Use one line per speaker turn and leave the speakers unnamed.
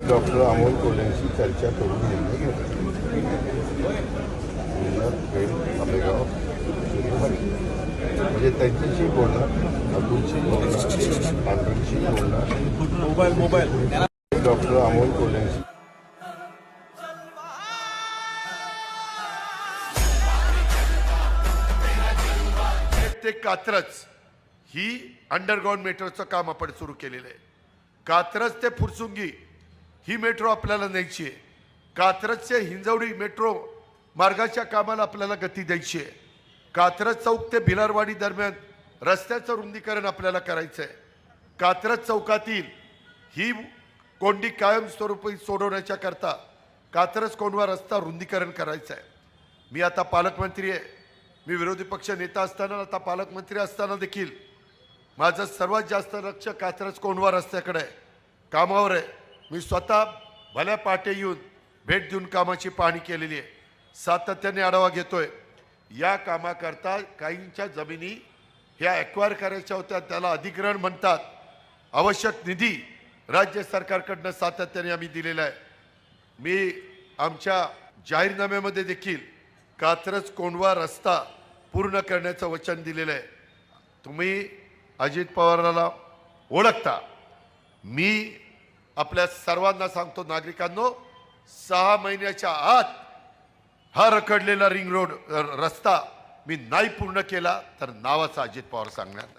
Doctor Amol कोल्हेंशी चर्चा करून निर्णय घेतला. आंबेगाव म्हणजे त्यांच्याशी बोलणार, अतुलशी बोलणार, पांढरीशी बोलणार, मोबाईल डॉक्टर अमोल कोल्हेंशी.
ते कात्रज ही अंडरग्राउंड मेट्रोचं काम आपण सुरू केलेलं आहे. कात्रज ते फुरसुंगी ही मेट्रो आपल्याला न्यायची आहे. कात्रज ते हिंजवडी मेट्रो मार्गाच्या कामाला आपल्याला गती द्यायची आहे. कात्रज चौक ते भिलारवाडी दरम्यान रस्त्याचं रुंदीकरण आपल्याला करायचं आहे. कात्रज चौकातील ही कोंडी कायमस्वरूपी सोडवण्याच्या करता कात्रज कोंढवा रस्ता रुंदीकरण करायचं आहे. मी आता पालकमंत्री आहे. मी विरोधी पक्ष नेता असताना आता पालकमंत्री असताना देखील माझं सर्वात जास्त लक्ष कात्रज कोंढवा रस्त्याकडे आहे, कामावर आहे. मी स्वतः भल्या पाटे येऊन भेट देऊन कामाची पाहणी केलेली आहे. सातत्याने आढावा घेतोय. या कामाकरता काहींच्या जमिनी ह्या ॲक्वायर करायच्या होत्या, त्याला अधिग्रहण म्हणतात. आवश्यक निधी राज्य सरकारकडनं सातत्याने आम्ही दिलेला आहे. मी आमच्या जाहीरनाम्यामध्ये देखील कात्रज कोंढवा रस्ता पूर्ण करण्याचं वचन दिलेलं आहे. तुम्ही अजित पवारांना ओळखता. मी आपल्या सर्वांना सांगतो, नागरिकांनो, 6 महिन्याच्या आत हा रखडलेला रिंग रोड रस्ता मी नाही पूर्ण केला तर नावाचा अजित पवार सांगणार नाही.